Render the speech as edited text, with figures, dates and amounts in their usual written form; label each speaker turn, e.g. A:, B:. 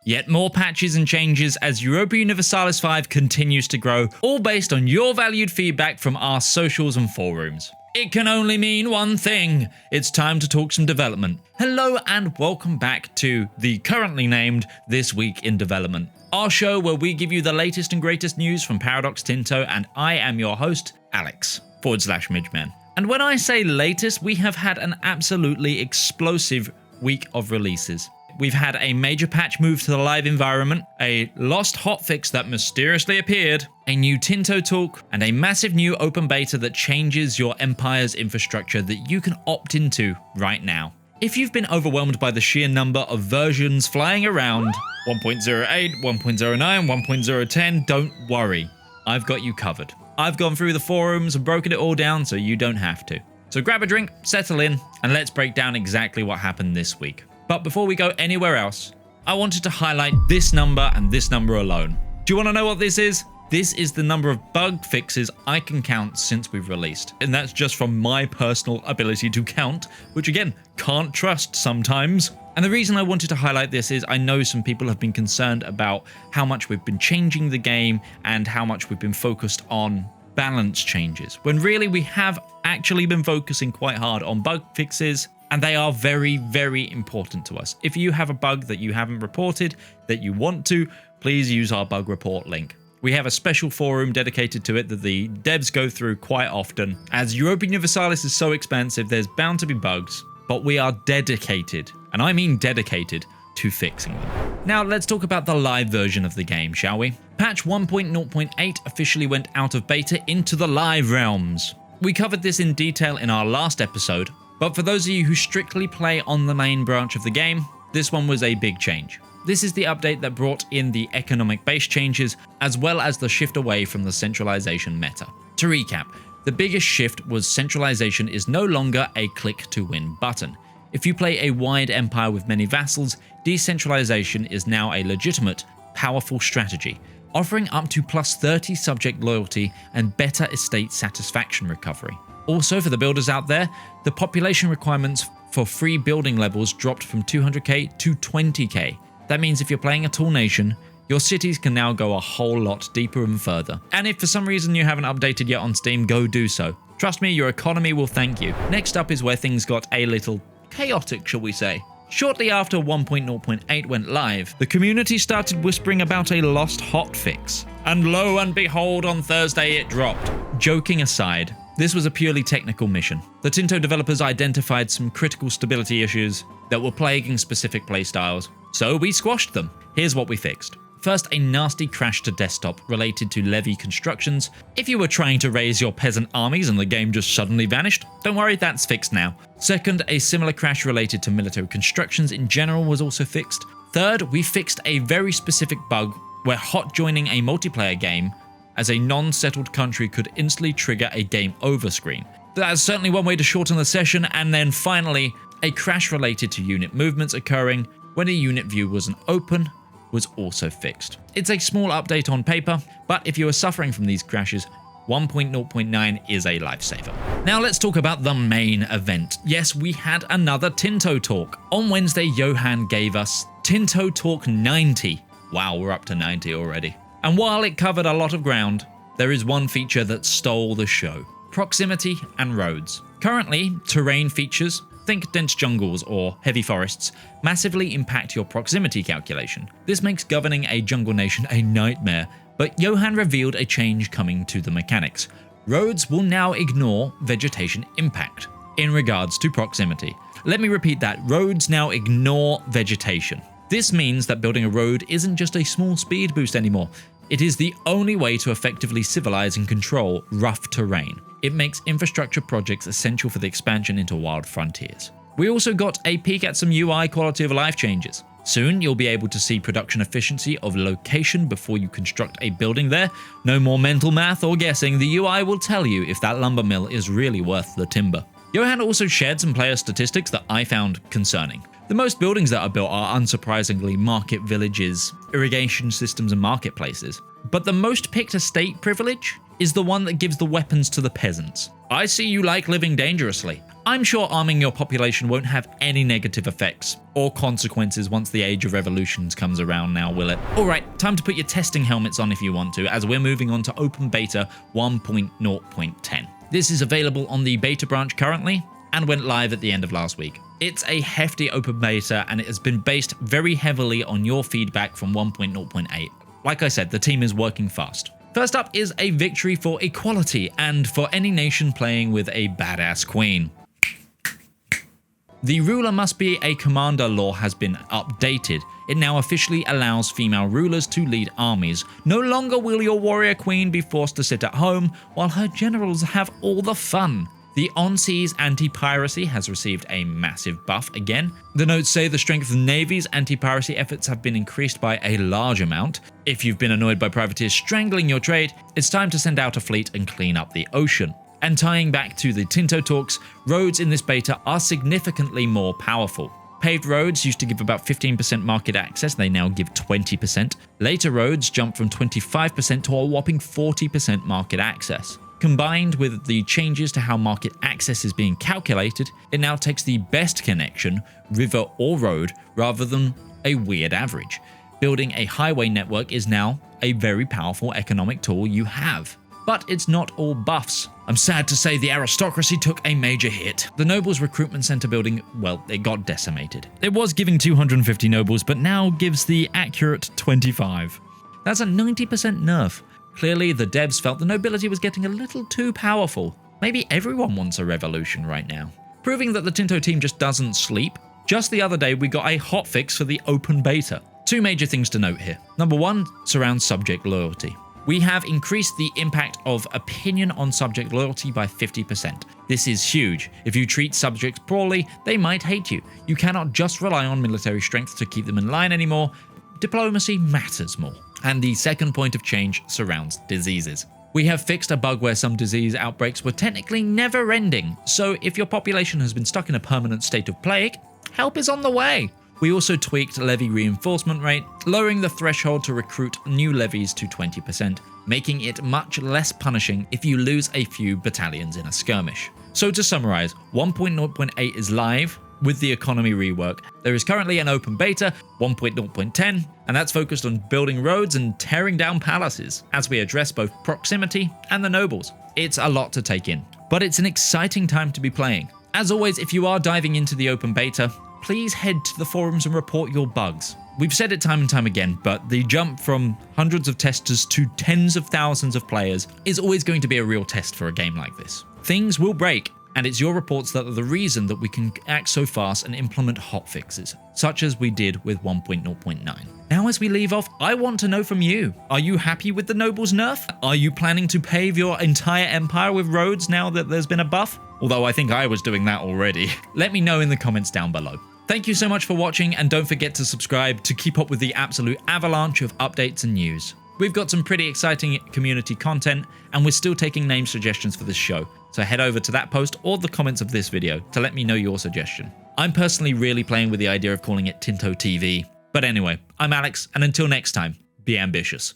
A: Yet more patches and changes as EuropaUniversalis 5 continues to grow, all based on your valued feedback from our socials and forums. It can only mean one thing. It's time to talk some development. Hello and welcome back to the currently named This Week in Development, our show where we give you the latest and greatest news from Paradox Tinto, and I am your host, Alex/Midgeman. And when I say latest, we have had an absolutely explosive week of releases. We've had a major patch move to the live environment, a lost hotfix that mysteriously appeared, a new Tinto talk, and a massive new open beta that changes your empire's infrastructure that you can opt into right now. If you've been overwhelmed by the sheer number of versions flying around, 1.08, 1.09, 1.010, don't worry. I've got you covered. I've gone through the forums and broken it all down so you don't have to. So grab a drink, settle in, and let's break down exactly what happened this week. But before we go anywhere else, I wanted to highlight this number and this number alone. Do you want to know what this is? This is the number of bug fixes I can count since we've released. And that's just from my personal ability to count, which again, can't trust sometimes. And the reason I wanted to highlight this is I know some people have been concerned about how much we've been changing the game and how much we've been focused on balance changes, when really we have actually been focusing quite hard on bug fixes. And they are very, very important to us. If you have a bug that you haven't reported, that you want to, please use our bug report link. We have a special forum dedicated to it that the devs go through quite often. As EuropaUniversalis is so expensive, there's bound to be bugs, but we are dedicated, and I mean dedicated, to fixing them. Now let's talk about the live version of the game, shall we? Patch 1.0.8 officially went out of beta into the live realms. We covered this in detail in our last episode, but for those of you who strictly play on the main branch of the game, this one was a big change. This is the update that brought in the economic base changes, as well as the shift away from the centralization meta. To recap, the biggest shift was centralization is no longer a click to win button. If you play a wide empire with many vassals, decentralization is now a legitimate, powerful strategy, offering up to plus 30 subject loyalty and better estate satisfaction recovery. Also, for the builders out there, the population requirements for free building levels dropped from 200k to 20k. That means if you're playing a tall nation, your cities can now go a whole lot deeper and further. And if for some reason you haven't updated yet on Steam, go do so. Trust me, your economy will thank you. Next up is where things got a little chaotic, shall we say. Shortly after 1.0.8 went live, the community started whispering about a lost hotfix. And lo and behold, on Thursday it dropped. Joking aside, this was a purely technical mission. The Tinto developers identified some critical stability issues that were plaguing specific playstyles, so we squashed them. Here's what we fixed. First, a nasty crash to desktop related to levy constructions. If you were trying to raise your peasant armies and the game just suddenly vanished, don't worry, that's fixed now. Second, a similar crash related to military constructions in general was also fixed. Third, we fixed a very specific bug where hotjoining a multiplayer game as a non-settled country could instantly trigger a game over screen. That's certainly one way to shorten the session. And then finally, a crash related to unit movements occurring when a unit view wasn't open was also fixed. It's a small update on paper, but if you are suffering from these crashes, 1.0.9 is a lifesaver. Now let's talk about the main event. Yes, we had another Tinto talk. On Wednesday, Johan gave us Tinto Talk 90. Wow, we're up to 90 already. And while it covered a lot of ground, there is one feature that stole the show: proximity and roads. Currently, terrain features, think dense jungles or heavy forests, massively impact your proximity calculation. This makes governing a jungle nation a nightmare, but Johan revealed a change coming to the mechanics. Roads will now ignore vegetation impact in regards to proximity. Let me repeat that: roads now ignore vegetation. This means that building a road isn't just a small speed boost anymore. It is the only way to effectively civilize and control rough terrain. It makes infrastructure projects essential for the expansion into wild frontiers. We also got a peek at some UI quality of life changes. Soon, you'll be able to see production efficiency of location before you construct a building there. No more mental math or guessing, the UI will tell you if that lumber mill is really worth the timber. Johan also shared some player statistics that I found concerning. The most buildings that are built are unsurprisingly market villages, irrigation systems and marketplaces. But the most picked estate privilege is the one that gives the weapons to the peasants. I see you like living dangerously. I'm sure arming your population won't have any negative effects or consequences once the age of revolutions comes around now, will it? Alright, time to put your testing helmets on if you want to, as we're moving on to Open Beta 1.0.10. This is available on the beta branch currently, and went live at the end of last week. It's a hefty open beta, and it has been based very heavily on your feedback from 1.0.8. Like I said, the team is working fast. First up is a victory for equality, and for any nation playing with a badass queen. The ruler must be a commander law has been updated. It now officially allows female rulers to lead armies. No longer will your warrior queen be forced to sit at home while her generals have all the fun. The on-seas anti-piracy has received a massive buff again. The notes say the strength of the Navy's anti-piracy efforts have been increased by a large amount. If you've been annoyed by privateers strangling your trade, it's time to send out a fleet and clean up the ocean. And tying back to the Tinto Talks, roads in this beta are significantly more powerful. Paved roads used to give about 15% market access, they now give 20%. Later roads jumped from 25% to a whopping 40% market access. Combined with the changes to how market access is being calculated, it now takes the best connection, river or road, rather than a weird average. Building a highway network is now a very powerful economic tool you have. But it's not all buffs. I'm sad to say the aristocracy took a major hit. The nobles recruitment center building, well, it got decimated. It was giving 250 nobles, but now gives the accurate 25. That's a 90% nerf. Clearly, the devs felt the nobility was getting a little too powerful. Maybe everyone wants a revolution right now. Proving that the Tinto team just doesn't sleep. Just the other day, we got a hotfix for the open beta. Two major things to note here. Number one surrounds subject loyalty. We have increased the impact of opinion on subject loyalty by 50%. This is huge. If you treat subjects poorly, they might hate you. You cannot just rely on military strength to keep them in line anymore. Diplomacy matters more. And the second point of change surrounds diseases. We have fixed a bug where some disease outbreaks were technically never ending, so if your population has been stuck in a permanent state of plague, help is on the way. We also tweaked levy reinforcement rate, lowering the threshold to recruit new levies to 20%, making it much less punishing if you lose a few battalions in a skirmish. So to summarize, 1.0.8 is live with the Economy Rework. There is currently an open beta, 1.0.10, and that's focused on building roads and tearing down palaces, as we address both proximity and the nobles. It's a lot to take in, but it's an exciting time to be playing. As always, if you are diving into the open beta, please head to the forums and report your bugs. We've said it time and time again, but the jump from hundreds of testers to tens of thousands of players is always going to be a real test for a game like this. Things will break, and it's your reports that are the reason that we can act so fast and implement hotfixes, such as we did with 1.0.9. Now as we leave off, I want to know from you. Are you happy with the nobles nerf? Are you planning to pave your entire empire with roads now that there's been a buff? Although I think I was doing that already. Let me know in the comments down below. Thank you so much for watching, and don't forget to subscribe to keep up with the absolute avalanche of updates and news. We've got some pretty exciting community content, and we're still taking name suggestions for this show, so head over to that post or the comments of this video to let me know your suggestion. I'm personally really playing with the idea of calling it Tinto TV. But anyway, I'm Alex, and until next time, be ambitious.